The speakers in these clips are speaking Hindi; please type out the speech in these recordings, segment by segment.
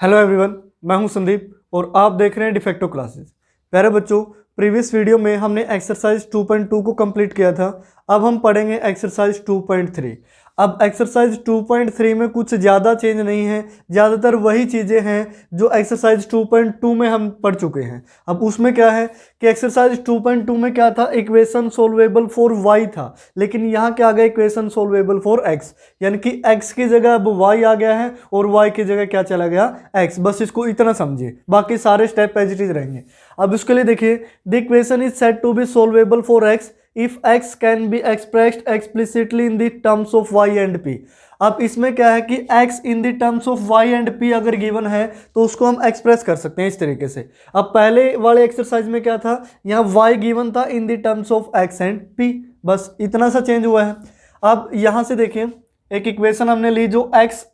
हेलो एवरीवन, मैं हूं संदीप और आप देख रहे हैं डिफेक्टो क्लासेस। प्यारे बच्चों, प्रीवियस वीडियो में हमने एक्सरसाइज 2.2 को कंप्लीट किया था। अब हम पढ़ेंगे एक्सरसाइज 2.3। अब एक्सरसाइज 2.3 में कुछ ज़्यादा चेंज नहीं है, ज़्यादातर वही चीज़ें हैं जो एक्सरसाइज 2.2 में हम पढ़ चुके हैं। अब उसमें क्या है कि एक्सरसाइज 2.2 में क्या था, इक्वेशन सोल्वेबल फॉर y था, लेकिन यहाँ क्या आ गया, इक्वेशन सोल्वेबल फॉर x, यानी कि x की जगह अब y आ गया है और y की जगह क्या चला गया, x। बस इसको इतना समझिए, बाकी सारे स्टेप एज इट इज रहेंगे। अब इसके लिए देखिए, the equation is said to be solvable for x if x can be expressed explicitly in the terms of y and p। अब इसमें क्या है कि x in the terms of y and p अगर गिवन है तो उसको हम एक्सप्रेस कर सकते हैं इस तरीके से। अब पहले वाले एक्सरसाइज में क्या था, यहाँ y गिवन था इन the terms of x and p, बस इतना सा चेंज हुआ है। अब यहाँ से देखिए, एक इक्वेशन हमने ली जो x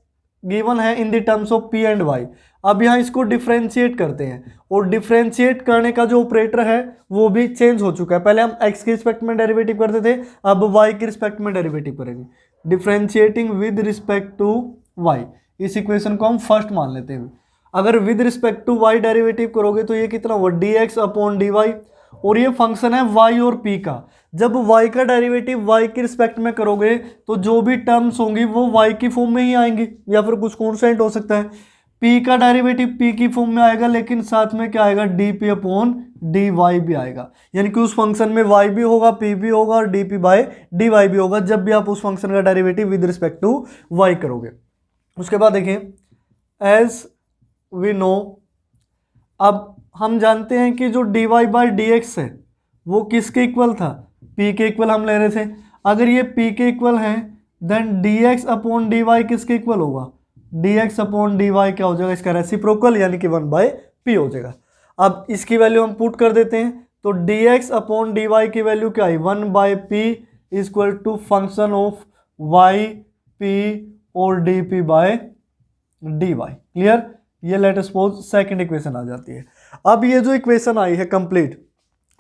गिवन है in the terms of p and y। अब यहाँ इसको डिफ्रेंशिएट करते हैं और डिफ्रेंशिएट करने का जो ऑपरेटर है वो भी चेंज हो चुका है। पहले हम x के रिस्पेक्ट में डेरिवेटिव करते थे, अब y के रिस्पेक्ट में डेरिवेटिव करेंगे। Differentiating with respect to y, इस इक्वेशन को हम फर्स्ट मान लेते हैं। अगर with respect to y derivative करोगे तो ये कितना हुआ, dx अपॉन dy, और ये फंक्शन है y और p का। जब y का डेरिवेटिव y के रिस्पेक्ट में करोगे तो जो भी टर्म्स होंगी वो y की फॉर्म में ही आएंगी, या फिर कुछ कॉन्स्टेंट हो सकता है। p का डेरिवेटिव p की फॉर्म में आएगा, लेकिन साथ में क्या आएगा, dp अपॉन dy भी आएगा, यानी कि उस फंक्शन में y भी होगा, p भी होगा और dp बाय dy भी होगा जब भी आप उस फंक्शन का derivative with respect to y करोगे। उसके बाद देखिए, एज वी नो, अब हम जानते हैं कि जो dy बाई dx है वो किसके इक्वल था, p के इक्वल हम ले रहे थे। अगर ये p के इक्वल है देन dx अपॉन dy किसके इक्वल होगा, dx अपॉन dy क्या हो जाएगा, इसका रेसिप्रोकल, यानी कि 1/p हो जाएगा। अब इसकी वैल्यू हम पुट कर देते हैं तो dx अपॉन dy की वैल्यू क्या आई, 1/p equal to function of y p और dp बाय dy। क्लियर, ये let us suppose second equation आ जाती है। अब ये जो इक्वेशन आई है कंप्लीट,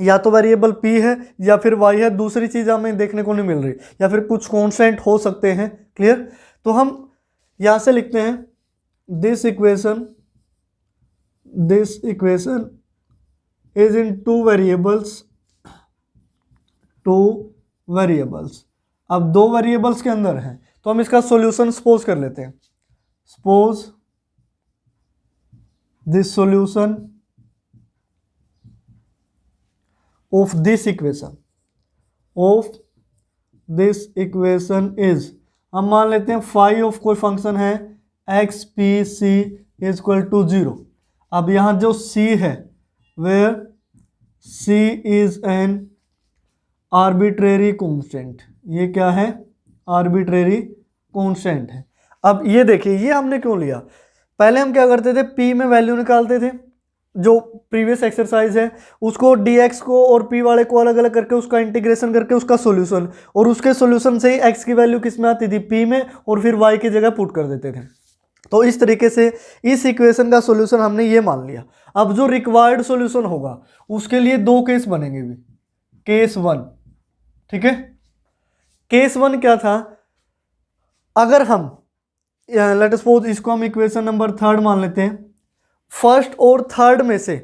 या तो वेरिएबल p है या फिर y है, दूसरी चीज हमें देखने को नहीं मिल रही, या फिर कुछ कॉन्स्टेंट हो सकते हैं। क्लियर, तो हम यहां से लिखते हैं this equation is in two variables. अब दो वेरिएबल्स के अंदर है तो हम इसका सॉल्यूशन सपोज कर लेते हैं। Suppose this solution of this equation is, हम मान लेते हैं फाई ऑफ कोई फंक्शन है x p c is equal to 0। अब यहाँ जो c है, where c is an arbitrary constant, ये क्या है, आर्बिट्रेरी कांस्टेंट है। अब ये देखिए, ये हमने क्यों लिया, पहले हम क्या करते थे, p में वैल्यू निकालते थे, जो प्रीवियस एक्सरसाइज है उसको dx को और p वाले को अलग अलग करके उसका इंटीग्रेशन करके उसका सॉल्यूशन, और उसके सॉल्यूशन से ही x की वैल्यू किस में आती थी, p में, और फिर y की जगह पुट कर देते थे। तो इस तरीके से इस इक्वेशन का सॉल्यूशन हमने ये मान लिया। अब जो रिक्वायर्ड सॉल्यूशन होगा उसके लिए दो केस बनेंगे भी। केस 1, ठीक है, केस 1 क्या था, अगर हम लेट अस सपोज इसको हम इक्वेशन नंबर 3 मान लेते हैं, फर्स्ट और थर्ड में से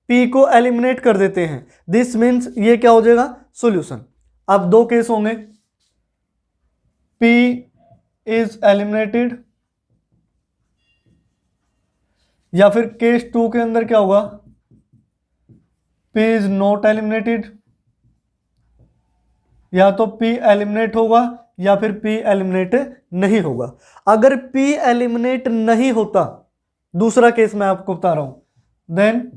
p को एलिमिनेट कर देते हैं, दिस मीन्स ये क्या हो जाएगा, सॉल्यूशन। अब दो केस होंगे, p इज एलिमिनेटेड, या फिर केस 2 के अंदर क्या होगा, p इज नॉट एलिमिनेटेड, या तो p एलिमिनेट होगा या फिर p एलिमिनेट नहीं होगा। अगर p एलिमिनेट नहीं होता, दूसरा केस मैं आपको बता रहा हूं, then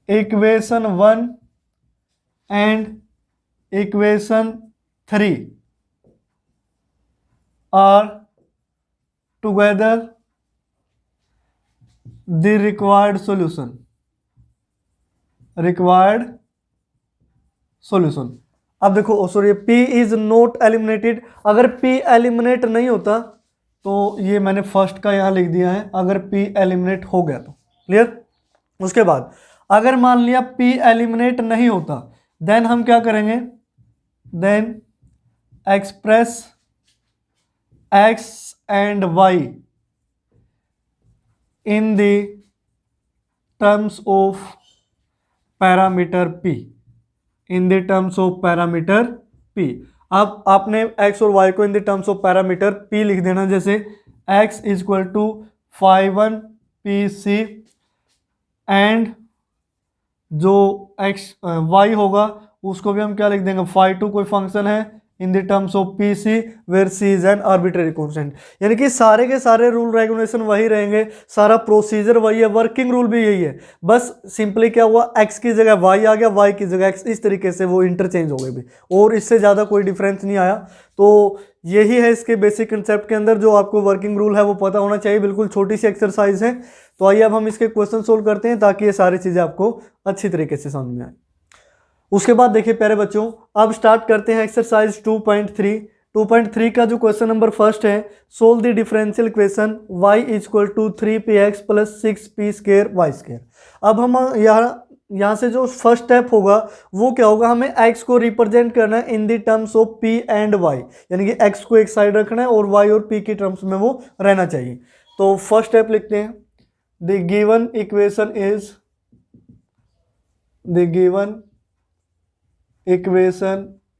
equation 1 and equation 3 are together the required solution. अब देखो, sorry, p is not eliminated, अगर p एलिमिनेट नहीं होता तो ये मैंने फर्स्ट का यहां लिख दिया है, अगर p एलिमिनेट हो गया तो। क्लियर, उसके बाद अगर मान लिया p एलिमिनेट नहीं होता, देन हम क्या करेंगे, then express x and y in the terms of parameter p, in the terms of parameter p। अब आपने x और y को in the terms of parameter p लिख देना, जैसे x equal to 5 pc and जो x y होगा उसको भी हम क्या लिख देंगे, phi2 कोई फंक्शन है in the terms of p c where c is an arbitrary constant. यानी कि सारे के सारे रूल रेगुलेशन वही रहेंगे, सारा प्रोसीजर वही है, वर्किंग रूल भी यही है, बस सिंपली क्या हुआ x की जगह y आ गया, y की जगह x, इस तरीके से वो इंटरचेंज हो गए भी, और इससे ज़्यादा कोई डिफरेंस नहीं आया। तो यही है इसके बेसिक कंसेप्ट के अंदर, जो आपको वर्किंग रूल है वो पता होना चाहिए। बिल्कुल छोटी सी एक्सरसाइज है। तो आइए अब हम इसके क्वेश्चन सोल्व करते हैं ताकि ये सारी चीज़ें आपको अच्छी तरीके से समझ में आए। उसके बाद देखिए प्यारे बच्चों, अब स्टार्ट करते हैं एक्सरसाइज 2.3। 2.3 का जो क्वेश्चन नंबर फर्स्ट है, solve the differential equation y equal to 3px plus 6p square y square. अब हम यहाँ से जो फर्स्ट स्टेप होगा वो क्या होगा, हमें x को रिप्रेजेंट करना है in the terms of p and y, यानी कि x को एक साइड रखना है और y और p की टर्म्स में वो रहना चाहिए। तो फर्स्ट स्टेप लिखते हैं, द गिवन इक्वेशन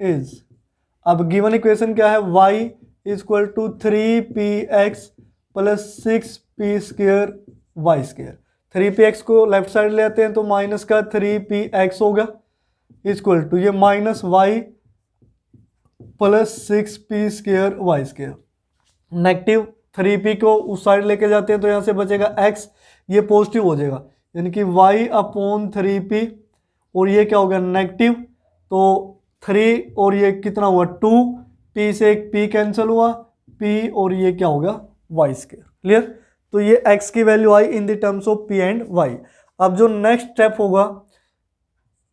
इज, अब गिवन इक्वेशन क्या है, y equal to 3px plus 6p square y square. 3px को लेफ्ट साइड ले आते हैं तो माइनस का 3px होगा इक्वल टू ये minus y plus 6p square y square. Negative 3p को उस साइड लेके जाते हैं तो यहाँ से बचेगा x, ये पॉजिटिव हो जाएगा, यानी कि y अपॉन 3p, और ये क्या होगा नेगेटिव, तो 3 और ये कितना हुआ 2, p से एक p कैंसिल हुआ, p और ये क्या होगा y स्क्वायर। क्लियर। तो ये x की वैल्यू आई in the terms of p and y। अब जो नेक्स्ट स्टेप होगा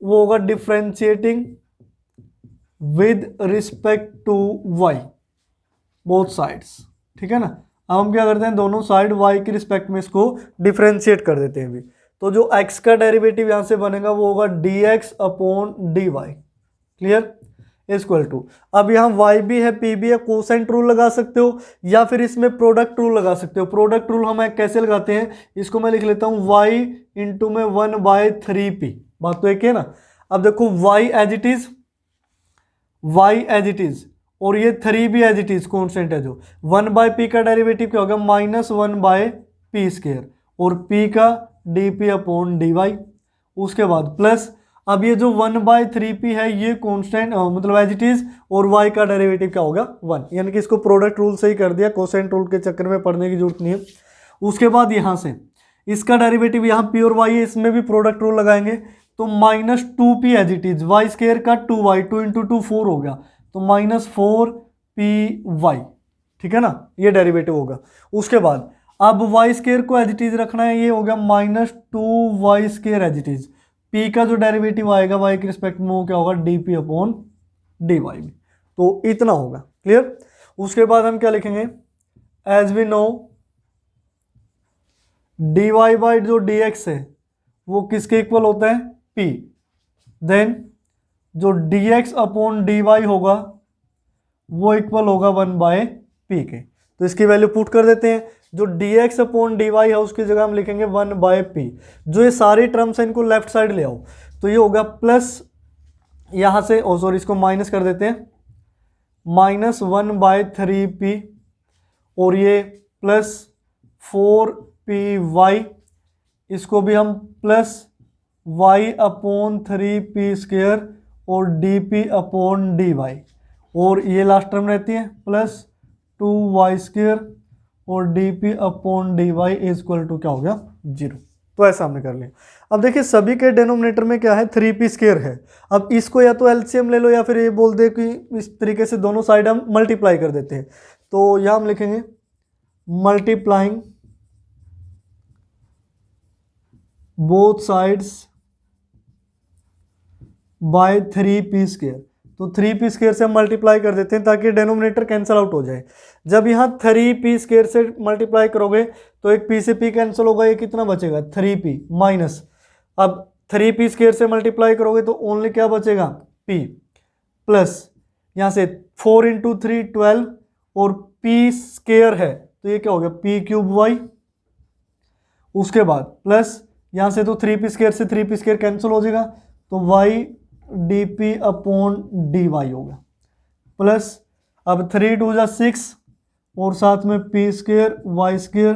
वो होगा differentiating with respect to y both sides, ठीक है ना। अब हम क्या करते हैं, दोनों साइड y की रिस्पेक्ट में इसको डिफरेंशिएट कर देते हैं भी। तो जो x का डेरिवेटिव यहां से बनेगा वो होगा dx upon dy। Clear. Equal to, अब यहाँ y भी है p भी है, कोसेंट रूल लगा सकते हो या फिर इसमें प्रोडक्ट रूल लगा सकते हो। प्रोडक्ट रूल हम कैसे लगाते हैं, इसको मैं लिख लेता हूँ y इंटू में 1/3p, बात तो एक है ना। अब देखो y एज इट इज और ये 3 भी एज इट इज कॉन्स्टेंट है, जो 1/p का डेरिवेटिव क्या होगा माइनस 1/p स्क्वायर, और p का dp अपॉन dy। उसके बाद प्लस, अब ये जो 1/3p है ये कांस्टेंट मतलब एज इट इज, और y का डेरिवेटिव क्या होगा 1, यानी कि इसको प्रोडक्ट रूल से ही कर दिया, कोसेंट रूल के चक्कर में पढ़ने की जरूरत नहीं है। उसके बाद यहाँ से इसका डेरिवेटिव यहाँ p और y है, इसमें भी प्रोडक्ट रूल लगाएंगे तो minus 2p as it is, y square का 2y, 2 इंटू 2 4 हो गया, तो माइनस 4py, ठीक है ना, ये डेरिवेटिव होगा। उसके बाद अब y स्क्वायर को एज इट इज रखना है, ये हो गया minus 2y square as it is, p का जो डेरिवेटिव आएगा y के रिस्पेक्ट में वो क्या होगा dp अपॉन dy में, तो इतना होगा। क्लियर। उसके बाद हम क्या लिखेंगे, as we know dy by जो dx है वो किसके इक्वल होता है p, देन जो dx अपॉन dy होगा वो इक्वल होगा 1/p के। तो इसकी वैल्यू पुट कर देते हैं, जो dx अपॉन dy है उसकी जगह हम लिखेंगे 1/p। जो ये सारी टर्म्स हैं इनको लेफ्ट साइड ले आओ, तो ये होगा प्लस, यहाँ से सॉरी इसको माइनस कर देते हैं, माइनस 1/3p, और ये प्लस 4py, इसको भी हम plus y upon 3p square और dp अपॉन dy, और ये लास्ट टर्म रहती है प्लस 2y स्क्वायर और dp upon dy is equal to क्या हो गया 0। तो ऐसा हमने कर लिया। अब देखिए सभी के डेनोमिनेटर में क्या है 3p स्क्वायर है। अब इसको या तो एलसीएम ले लो या फिर ये बोल दे कि इस तरीके से दोनों साइड हम मल्टीप्लाई कर देते हैं। तो यहाँ हम लिखेंगे multiplying both sides by 3p square. तो 3p स्क्वायर से हम मल्टीप्लाई कर देते हैं ताकि डेनोमिनेटर कैंसिल आउट हो जाए। जब यहाँ 3p स्क्वायर से मल्टीप्लाई करोगे तो एक p से p कैंसिल होगा, ये कितना बचेगा 3p माइनस, अब 3p स्क्वायर से मल्टीप्लाई करोगे तो ओनली क्या बचेगा p, प्लस यहाँ से 4 इंटू 3 12, और p स्क्वायर है तो ये क्या हो गया p क्यूब y। उसके बाद प्लस यहाँ से तो 3p² से 3p² कैंसिल हो जाएगा, तो y dp अपॉन dy होगा, प्लस अब 3 2 जा 6 और साथ में p² y²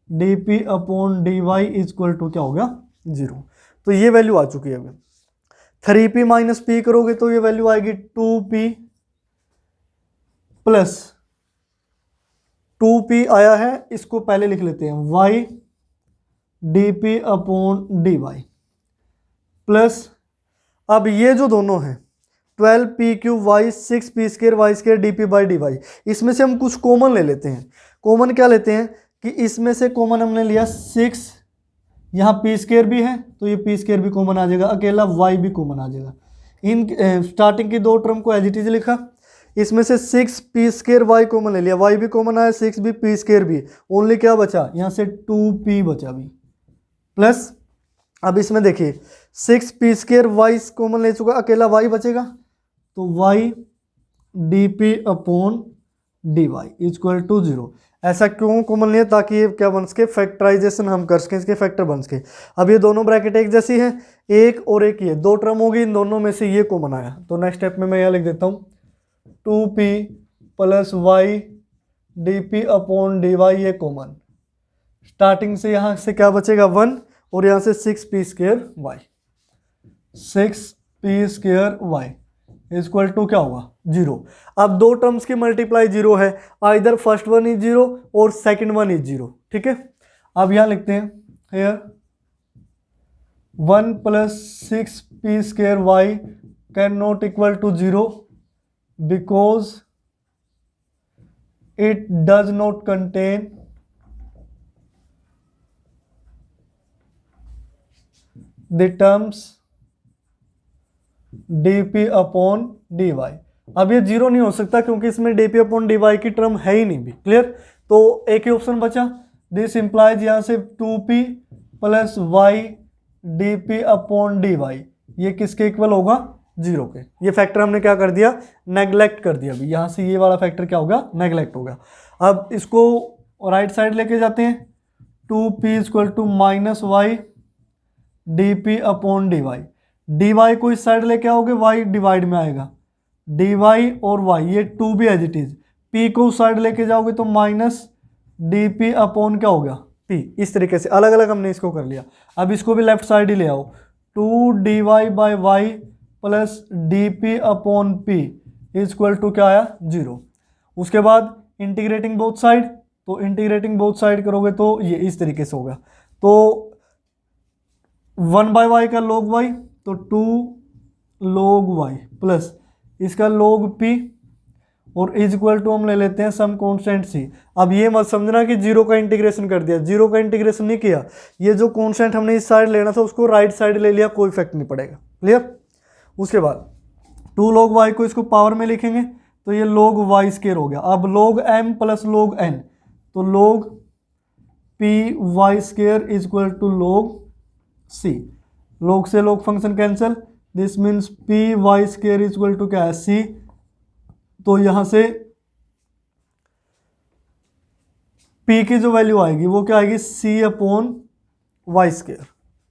dp upon dy equal to क्या हो गया 0। तो ये वैल्यू आ चुकी है। अभी 3p माइनस p करोगे तो ये वैल्यू आएगी 2p प्लस 2p आया है, इसको पहले लिख लेते हैं y dp upon dy plus अब ये जो दोनों हैं 12p³ 6p² y² dp by dy, इसमें से हम कुछ कॉमन ले लेते हैं। कॉमन क्या लेते हैं कि इसमें से कॉमन हमने लिया 6, यहाँ p² भी है तो ये p² भी कॉमन आ जाएगा, अकेला y भी कॉमन आ जाएगा। इन स्टार्टिंग की दो टर्म को एज इट इज लिखा, इसमें से 6p² y कॉमन ले लिया, y भी कॉमन आया, 6 भी p² भी, ओनली क्या बचा यहाँ से 2p बचा भी, प्लस अब इसमें देखिए 6p² y कॉमन ले चुका, अकेला y बचेगा, तो y dp upon dy equal to 0। ऐसा क्यों कॉमन लिया, ताकि ये क्या बन सके, फैक्टराइजेशन हम कर सकें, इसके फैक्टर बन सके। अब ये दोनों ब्रैकेट एक जैसी है, एक और एक ये दो टर्म होगी, इन दोनों में से ये कॉमन आया, तो नेक्स्ट स्टेप में मैं यह लिख देता हूँ 2p plus y dp upon dy, ये कॉमन। स्टार्टिंग से यहाँ से क्या बचेगा 1 और यहाँ से 6p² y, 6p² y equal to क्या होगा 0। अब दो टर्म्स की मल्टीप्लाई 0 है, आइदर फर्स्ट वन इज 0 और सेकंड वन इज 0, ठीक है। अब यहाँ लिखते हैं here 1 plus 6p² y can not equal to 0 because it does not contain the terms dp upon dy। अब ये 0 नहीं हो सकता क्योंकि इसमें dp अपॉन dy की टर्म है ही नहीं भी, क्लियर। तो एक ही ऑप्शन बचा, दिस इंप्लाइज यहाँ से 2p plus y dp upon dy, ये किसके इक्वल होगा 0 के। ये फैक्टर हमने क्या कर दिया, नेग्लेक्ट कर दिया। अभी यहाँ से ये वाला फैक्टर क्या होगा, नेग्लेक्ट होगा। अब इसको राइट साइड लेके जाते हैं, 2p equal to minus y dp upon dy, dy को इस साइड लेके आओगे y डिवाइड में आएगा, dy और y ये 2 भी एज इट इज, p को उस साइड लेके जाओगे तो माइनस dp अपॉन क्या हो गया p। इस तरीके से अलग अलग हमने इसको कर लिया। अब इसको भी लेफ्ट साइड ही ले आओ, 2dy by y plus dp upon p equal to क्या आया 0। उसके बाद इंटीग्रेटिंग बोथ साइड, तो इंटीग्रेटिंग बोथ साइड करोगे तो ये इस तरीके से होगा, तो 1 बाई वाई का log y तो 2 log y प्लस इसका log p और इज इक्वल टू हम ले लेते हैं सम कांस्टेंट c। अब ये मत समझना कि 0 का इंटीग्रेशन कर दिया, 0 का इंटीग्रेशन नहीं किया, ये जो कांस्टेंट हमने इस साइड लेना था उसको राइट साइड ले लिया, कोई इफेक्ट नहीं पड़ेगा, क्लियर। उसके बाद 2 log y को इसको पावर में लिखेंगे तो ये log y² हो गया। अब log m plus log n, तो log p² is equal to log c। log से log function cancel, this means p² is equal to क्या है c। तो यहां से p की जो वैल्यू आएगी वो क्या आएगी c अपॉन y²।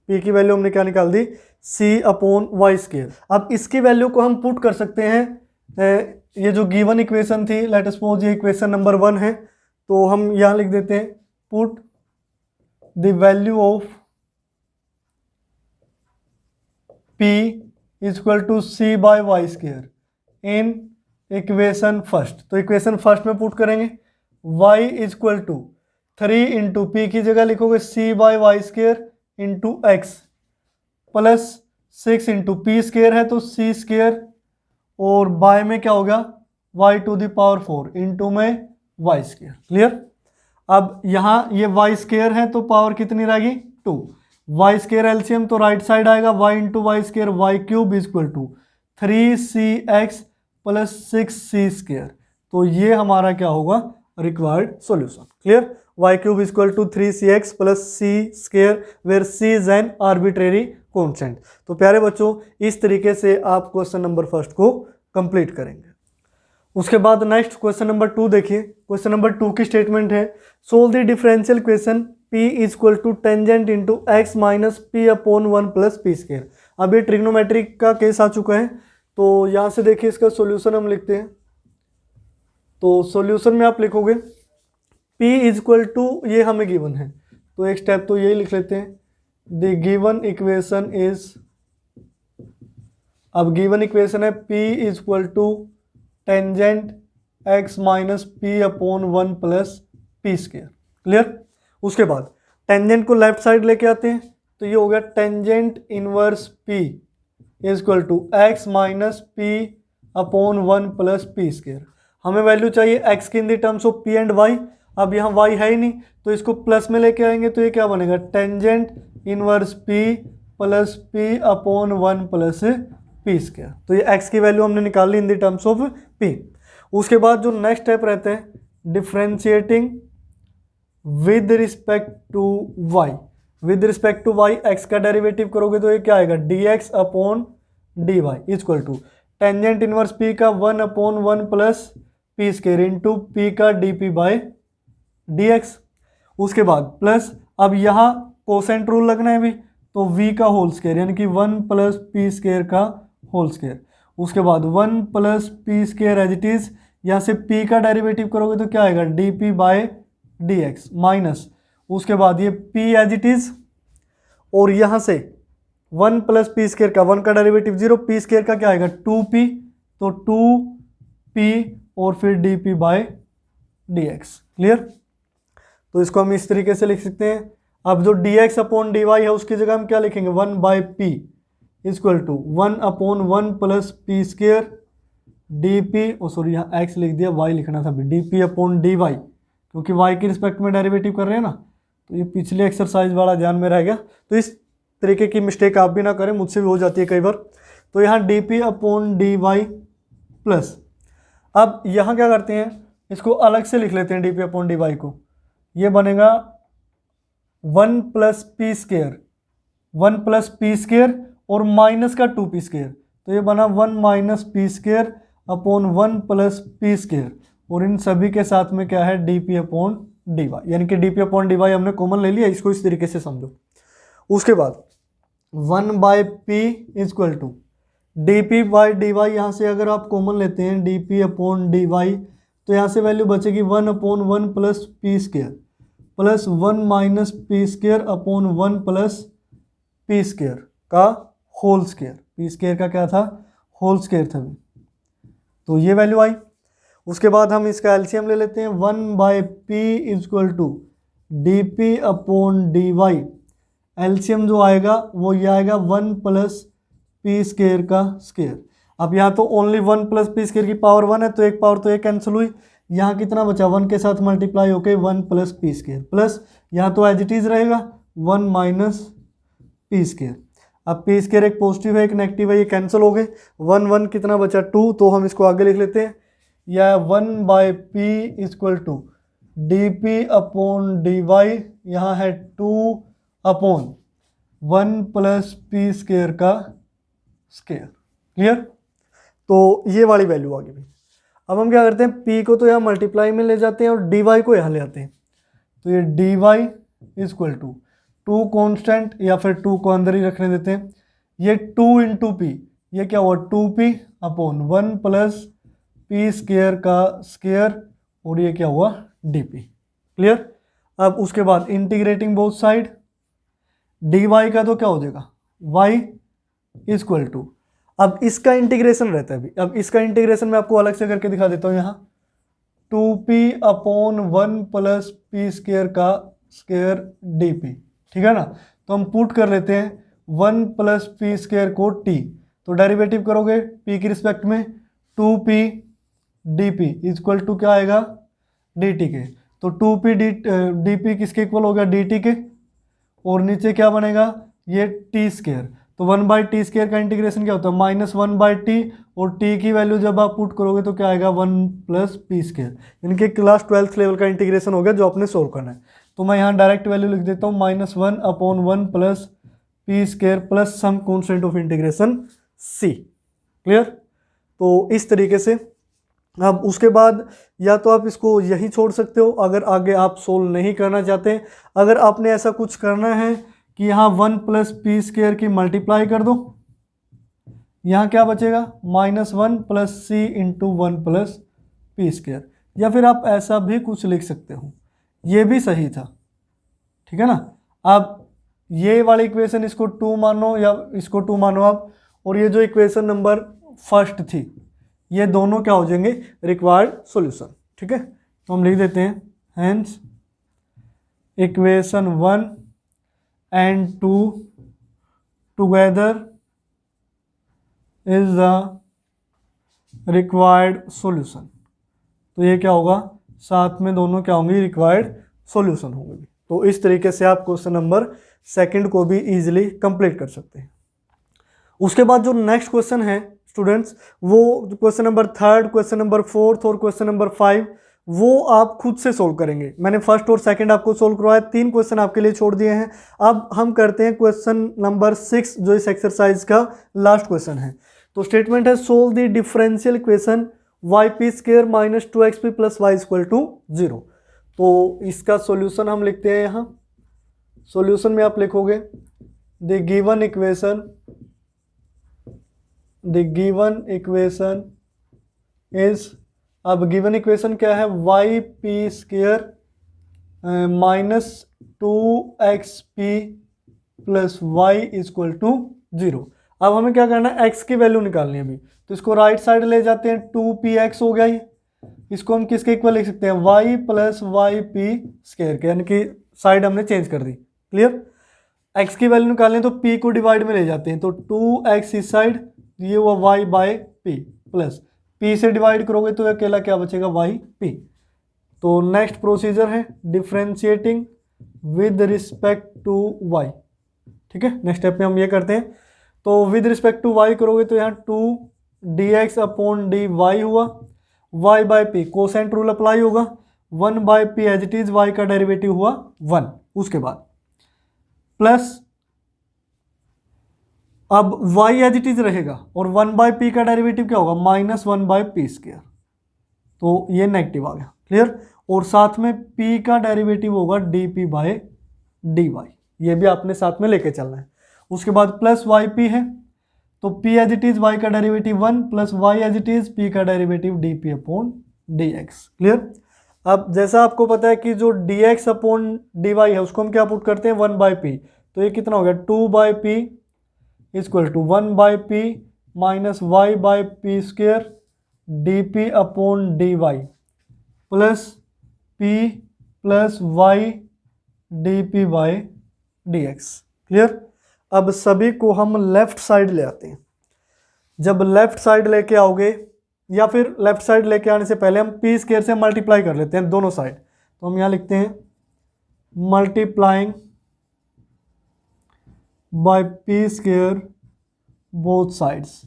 p की वैल्यू हमने क्या निकाल दी c अपॉन y²। अब इसकी वैल्यू को हम पुट कर सकते हैं, ये जो गिवन इक्वेशन थी, लेट अस सपोज ये इक्वेशन नंबर 1 है, तो हम यहां लिख देते हैं put the value of p is equal to c by y² in equation first. तो इक्वेशन फर्स्ट में पुट करेंगे y is equal to 3 into p की जगह लिखोगे c by y² into x plus 6 into p² है तो c² और बाय में क्या होगा y to the power 4 into में y², क्लियर। अब यहाँ ये y² है तो पावर कितनी रहेगी 2, y² एलसीएम तो राइट साइड आएगा y into y² y³ is equal to 3cx plus 6c²। तो ये हमारा क्या होगा required solution, clear. y³ is equal to 3cx plus c² where c is an arbitrary constant. तो प्यारे बच्चों इस तरीके से आप क्वेश्चन नंबर फर्स्ट को कंप्लीट करेंगे। उसके बाद नेक्स्ट क्वेश्चन नंबर 2 देखिए। क्वेश्चन नंबर 2 की स्टेटमेंट है solve the differential equation P equal to tangent into x minus p upon 1 plus p square. अब ये ट्रिग्नोमेट्रिक का केस आ चुका है, तो यहाँ से देखिए इसका सॉल्यूशन हम लिखते हैं। तो सॉल्यूशन में आप लिखोगे P इक्वल टू, ये हमें गिवन है तो एक स्टेप तो यही लिख लेते हैं, द गिवन इक्वेशन इज, अब गिवन इक्वेशन है P equal to tangent x minus p upon 1 plus p square. Clear. उसके बाद टेंजेंट को लेफ्ट साइड लेके आते हैं, तो ये हो गया tangent inverse P equal to x minus p upon 1 plus p square. हमें वैल्यू चाहिए x की in the terms of p and y। अब यहाँ y है ही नहीं, तो इसको प्लस में लेके आएंगे, तो ये क्या बनेगा, tangent inverse p plus p upon 1 plus p square. तो ये x की वैल्यू हमने निकाल ली in the terms of p। उसके बाद जो नेक्स्ट स्टेप रहते हैं, differentiating with respect to y। With respect to y x का डेरिवेटिव करोगे तो ये क्या आएगा, dx upon dy equal to tangent inverse p का 1 upon 1 plus p square into p का dp बाय dx। उसके बाद प्लस, अब यहाँ कोसेंट रूल लगना है भी, तो v का होल स्क्वायर यानी कि 1 प्लस पी स्क्वायर का होल स्क्वायर। उसके बाद 1 plus p square as it is, यहाँ से p का डेरिवेटिव करोगे तो क्या आएगा, dp बाय dx माइनस, उसके बाद ये p एज इट इज, और यहाँ से 1 प्लस पी स्क्वायर का 1 का डेरिवेटिव 0, पी स्क्वायर का क्या आएगा 2p, तो 2p और फिर dp बाय dx। क्लियर। तो इसको हम इस तरीके से लिख सकते हैं। अब जो dx अपॉन dy है उसकी जगह हम क्या लिखेंगे, 1 by p equal to 1 upon 1 plus p square dp, sorry यहाँ x लिख दिया, y लिखना था भी, dp अपॉन dy, क्योंकि y की रिस्पेक्ट में डेरिवेटिव कर रहे हैं ना, तो ये पिछले एक्सरसाइज वाला ध्यान में रह गया। तो इस तरीके की मिस्टेक आप भी ना करें, मुझसे भी हो जाती है कई बार। तो यहाँ dp अपॉन dy प्लस, अब यहाँ क्या करते हैं, इसको अलग से लिख लेते हैं dp अपॉन dy को। ये बनेगा 1 plus p square, 1 plus p square और माइनस का 2p स्क्वायर, तो ये बना 1 minus p square upon 1 plus p square, और इन सभी के साथ में क्या है, dp अपॉन dy, यानी कि dp अपॉन dy हमने कॉमन ले लिया। इसको इस तरीके से समझो। उसके बाद 1 by p equal to dp by dy, यहाँ से अगर आप कॉमन लेते हैं dp अपॉन dy, तो यहाँ से वैल्यू बचेगी 1 upon 1 plus p square plus 1 minus p square upon 1 plus p square का होल स्क्वायर। पी स्क्वायर का क्या था, होल स्क्वायर था, तो ये वैल्यू आई। उसके बाद हम इसका एलसीएम ले लेते हैं, 1 by p equal to dp upon dy। LCM जो आएगा वो ये आएगा 1 प्लस पी स्क्वायर का स्क्वायर। अब यहाँ तो ओनली 1 प्लस पी स्क्वायर की पावर 1 है, तो एक पावर तो एक कैंसिल हुई, यहाँ कितना बचा, 1 के साथ मल्टीप्लाई होके 1 प्लस पी स्क्वायर, प्लस यहाँ तो एज इट इज रहेगा 1 माइनस पी स्क्वायर। अब पी स्क्वायर एक पॉजिटिव है एक नेगेटिव है, ये कैंसिल हो गए, 1 1 कितना बचा 2, तो हम इसको आगे लिख लेते हैं, या 1 by p equal to dp upon dy, यहाँ है 2 अपॉन 1 प्लस पी स्क्वायर का स्क्वायर। क्लियर। तो ये वाली वैल्यू आ गई। अब हम क्या करते हैं, p को तो यहाँ मल्टीप्लाई में ले जाते हैं और dy को यहाँ ले आते हैं, तो ये dy इक्वल टू 2 कॉन्स्टेंट या फिर 2 को अंदर ही रखने देते हैं, ये 2 इंटू पी, ये क्या हुआ 2p upon 1 plus p square का स्क्वायर, और ये क्या हुआ dp। क्लियर। अब उसके बाद इंटीग्रेटिंग बोथ साइड, dy का तो क्या हो जाएगा y इक्वल टू, अब इसका इंटीग्रेशन रहता है अभी, अब इसका इंटीग्रेशन मैं आपको अलग से करके दिखा देता हूँ, यहाँ 2p upon 1 plus p square का स्क्वायर dp, ठीक है ना। तो हम पुट कर लेते हैं 1 प्लस पी स्क्वायर को t, तो डेरिवेटिव करोगे p की रिस्पेक्ट में 2p dp इक्वल टू क्या आएगा dt के, तो 2p dp किसके इक्वल हो गया dt के, और नीचे क्या बनेगा ये t स्क्वायर, तो 1 बाई टी स्क्वायर का इंटीग्रेशन क्या होता है -1 बाई टी, और t की वैल्यू जब आप पुट करोगे तो क्या आएगा 1 प्लस पी स्क्वायर, यानी कि क्लास 12th लेवल का इंटीग्रेशन हो गया जो आपने सोल्व करना है। तो मैं यहाँ डायरेक्ट वैल्यू लिख देता हूँ -1 upon 1 plus p square plus some constant of integration c। Clear. तो इस तरीके से अब उसके बाद या तो आप इसको यही छोड़ सकते हो अगर आगे आप सोल्व नहीं करना चाहते। अगर आपने ऐसा कुछ करना है कि यहाँ 1 प्लस पी स्क्वायर की मल्टीप्लाई कर दो, यहाँ क्या बचेगा -1 प्लस सी इंटू 1 प्लस पी स्क्वायर, या फिर आप ऐसा भी कुछ लिख सकते हो, ये भी सही था, ठीक है ना। आप ये वाली इक्वेशन इसको 2 मानो या इसको 2 मानो आप, और ये जो इक्वेशन नंबर फर्स्ट थी, ये दोनों क्या हो जाएंगे रिक्वायर्ड सॉल्यूशन, ठीक है। तो हम लिख देते हैं hence equation 1 and 2 together is the required solution. तो ये क्या होगा, साथ में दोनों क्या होंगे रिक्वायर्ड सॉल्यूशन होंगे। तो इस तरीके से आप क्वेश्चन नंबर सेकंड को भी इजीली कंप्लीट कर सकते हैं। उसके बाद जो नेक्स्ट क्वेश्चन है स्टूडेंट्स, वो question number third, question number fourth और क्वेश्चन नंबर 5, वो आप खुद से सोल्व करेंगे। मैंने फर्स्ट और सेकंड आपको सोल्व करवाया, 3 क्वेश्चन आपके लिए छोड़ दिए हैं। अब हम करते हैं क्वेश्चन नंबर 6 जो इस एक्सरसाइज का लास्ट क्वेश्चन है। तो स्टेटमेंट है solve the differential equation yp square minus 2xp plus y equal to 0। तो इसका सॉल्यूशन हम लिखते हैं यहाँ। सॉल्यूशन में आप लिखोगे द गिवन इक्वेशन इज, अब गिवन इक्वेशन क्या है, yp square minus 2xp plus y equal to 0। अब हमें क्या करना है, x की वैल्यू निकालनी है अभी, तो इसको राइट साइड ले जाते हैं, 2px हो गया ये। इसको हम किसके इक्वल लिख सकते हैं, y plus y p square के, यानी कि साइड हमने चेंज कर दी। क्लियर, x की वैल्यू निकालनी है तो p को डिवाइड में ले जाते हैं, तो 2x इस साइड, ये हुआ y by p plus p से डिवाइड करोगे तो अकेला क्या बचेगा yp। तो नेक्स्ट प्रोसीजर है differentiating with respect to y, ठीक है। नेक्स्ट स्टेप में हम ये करते हैं, तो विद रिस्पेक्ट टू y करोगे तो यहाँ 2dx अपॉन dy हुआ, y by p quotient rule apply होगा, 1 by p as it is, y का डेरिवेटिव हुआ 1। उसके बाद प्लस, अब y एज इट इज रहेगा और 1 बाय पी का डेरिवेटिव क्या होगा -1 बाय पी स्क्वायर, तो ये नेगेटिव आ गया। क्लियर, और साथ में p का डेरिवेटिव होगा dp बाय dy, ये भी आपने साथ में लेके चलना है। उसके बाद प्लस yp है, तो p as it is y का derivative 1 plus y as it is p का derivative dp upon dx। Clear, अब जैसा आपको पता है कि जो dx अपॉन dy है उसको हम क्या पुट करते हैं 1 बाय p, तो ये कितना हो गया 2 by p equal to 1 by p minus y by p square dp upon dy plus p plus y dp by dx। Clear, अब सभी को हम लेफ्ट साइड ले आते हैं। जब लेफ्ट साइड लेके आओगे, या फिर लेफ्ट साइड लेके आने से पहले हम पी स्क्वायर से मल्टीप्लाई कर लेते हैं दोनों साइड। तो हम यहाँ लिखते हैं multiplying by p square both sides,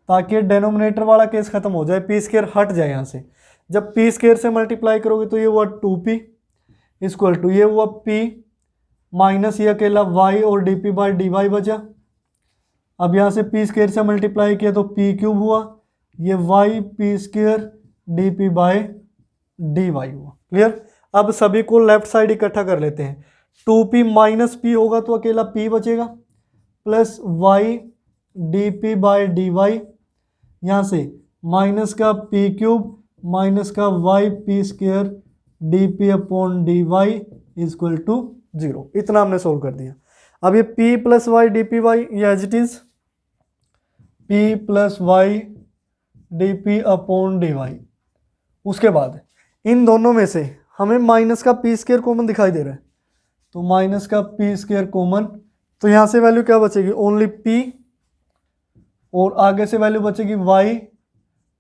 ताकि डेनोमिनेटर वाला केस खत्म हो जाए, पी स्क्वायर हट जाए यहाँ से। जब पी स्क्वायर से मल्टीप्लाई करोगे तो ये हुआ 2p इक्वल टू, ये हुआ p माइनस ये अकेला y और dp बाई dy बचा। अब यहाँ से p स्क्वायर से मल्टीप्लाई किया तो p क्यूब हुआ, ये y p square dp by dy हुआ। क्लियर, अब सभी को लेफ्ट साइड इकट्ठा कर लेते हैं, 2p माइनस p होगा तो अकेला p बचेगा, plus y dp by dy, यहाँ से माइनस का p क्यूब माइनस का y p square dp upon dy equal to 0। इतना हमने सोल्व कर दिया। अब ये p plus y d p y, ये as it is p plus y d p upon d y. उसके बाद इन दोनों में से हमें माइनस का पी स्क्वायर कॉमन दिखाई दे रहा है, तो माइनस का पी स्क्वायर कॉमन, तो यहाँ से वैल्यू क्या बचेगी ओनली p, और आगे से वैल्यू बचेगी y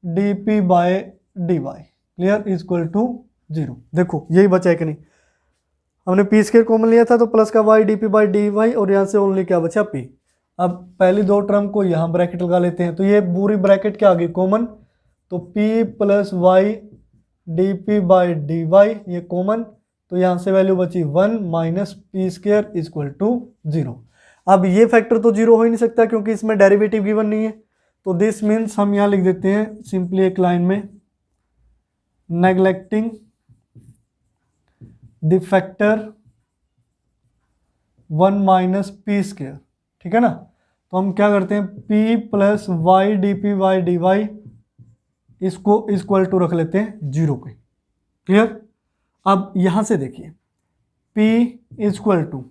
d p by d y. Clear, equal to 0। देखो यही बचा है कि नहीं, हमने पी स्क्वायर कॉमन लिया था तो प्लस का y dp by d y, और यहाँ से ओनली क्या बचा p। अब पहली दो टर्म को यहाँ ब्रैकेट लगा लेते हैं, तो ये पूरी ब्रैकेट क्या आ गई कॉमन, तो p plus y dp by d y ये कॉमन, तो यहाँ से वैल्यू बची 1 minus p square equal to 0। अब ये फैक्टर तो 0 हो ही नहीं सकता क्योंकि इसमें डेरिवेटिव गिवन नहीं है, तो दिस मीन्स हम यहाँ लिख देते हैं सिंपली एक लाइन में neglecting the factor 1 minus p square, ठीक है ना। तो हम क्या करते हैं, p plus y d p y d y इसको इक्वल टू रख लेते हैं 0 पे। क्लियर। अब यहां से देखिए p इक्वल टू,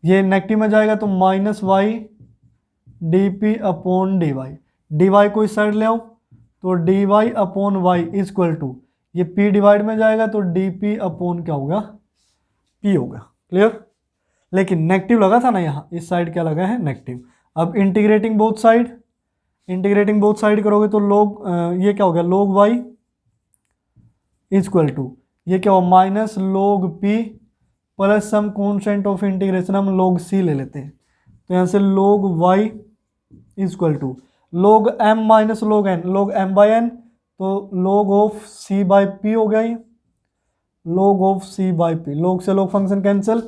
ये नेगेटिव में जाएगा तो minus y d p upon d y, d y को इस साइड ले आओ तो d y upon y equal to, ये p डिवाइड में जाएगा तो डी पी अपॉन क्या होगा, p होगा। क्लियर। लेकिन नेगेटिव लगा था ना यहाँ, इस साइड क्या लगा है, नेगेटिव। अब integrating both side, integrating both side करोगे तो लोग ये क्या हो गया, log y इक्वल टू, ये क्या हो, minus log p plus some constant of integration, हम log c ले लेते हैं। तो यहाँ से log y equal to log m minus log n, log m by n, तो log of c by p हो गया ये, log of c by p, log से log function cancel,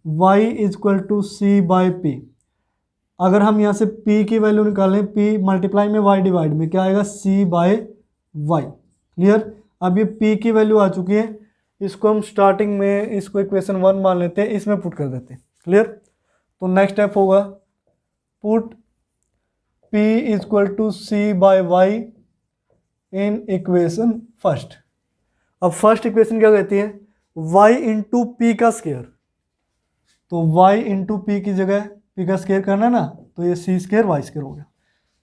y equal to c by p। अगर हम यहाँ से p की वैल्यू निकालें, p मल्टीप्लाई में y डिवाइड में क्या आएगा, c बाय y। क्लियर। अब ये p की वैल्यू आ चुकी है, इसको हम स्टार्टिंग में इसको इक्वेशन 1 मान लेते हैं, इसमें पुट कर देते हैं। क्लियर। तो नेक्स्ट स्टेप होगा put p equal to c by y in equation first. अब फर्स्ट इक्वेशन क्या कहती है, y इंटू पी का स्क्वायर, तो y इंटू पी की जगह p का स्क्वायर करना ना, तो ये c स्क्वायर y स्क्वायर हो गया,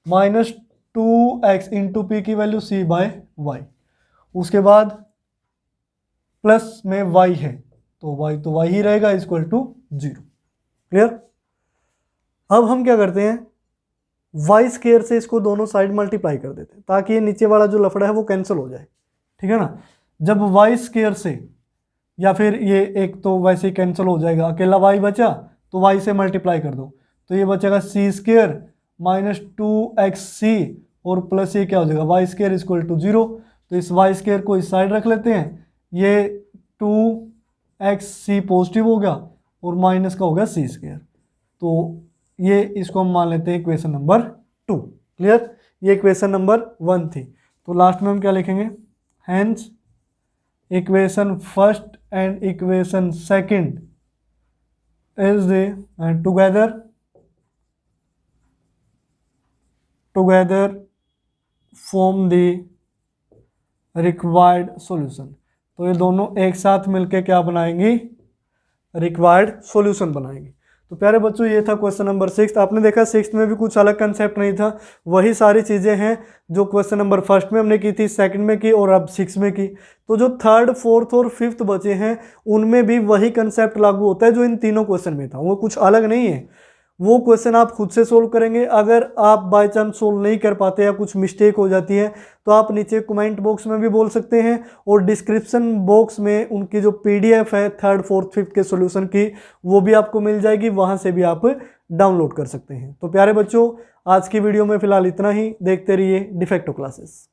माइनस 2x इंटू पी की वैल्यू c बाय y, उसके बाद प्लस में y है तो y ही रहेगा इक्वल टू 0। क्लियर। अब हम क्या करते हैं, y स्क्वायर से इसको दोनों साइड मल्टीप्लाई कर देते हैं ताकि ये नीचे वाला जो लफड़ा है वो कैंसिल हो जाए, ठीक है ना। जब y स्क्वायर से, या फिर ये एक तो वैसे ही कैंसिल हो जाएगा, अकेला y बचा तो y से मल्टीप्लाई कर दो, तो ये बचेगा c स्क्वायर माइनस 2xc और प्लस ये क्या हो जाएगा, y स्क्वायर इक्वल टू 0। तो इस y स्क्वायर को इस साइड रख लेते हैं, ये 2xc पॉजिटिव होगा और माइनस का होगा c स्क्वायर, तो ये इसको हम मान लेते हैं इक्वेशन नंबर 2। क्लियर। ये इक्वेशन नंबर 1 थी, तो लास्ट में हम क्या लिखेंगे, hence equation first and equation second is the together form the required solution. तो ये दोनों एक साथ मिलके क्या बनाएंगी, रिक्वायर्ड सॉल्यूशन बनाएंगी। तो प्यारे बच्चों ये था क्वेश्चन नंबर 6। आपने देखा 6 में भी कुछ अलग कंसेप्ट नहीं था, वही सारी चीज़ें हैं जो क्वेश्चन नंबर 1 में हमने की थी, 2 में की और अब 6 में की। तो जो 3rd, 4th और 5th बचे हैं उनमें भी वही कंसेप्ट लागू होता है जो इन तीनों क्वेश्चन में था, वो कुछ अलग नहीं है। वो क्वेश्चन आप खुद से सोल्व करेंगे। अगर आप बाय चांस सोल्व नहीं कर पाते या कुछ मिस्टेक हो जाती है तो आप नीचे कमेंट बॉक्स में भी बोल सकते हैं, और डिस्क्रिप्शन बॉक्स में उनकी जो PDF है 3rd, 4th, 5th के सॉल्यूशन की वो भी आपको मिल जाएगी, वहां से भी आप डाउनलोड कर सकते हैं। तो प्यारे बच्चों आज की वीडियो में फिलहाल इतना ही। देखते रहिए डिफेक्टो क्लासेस।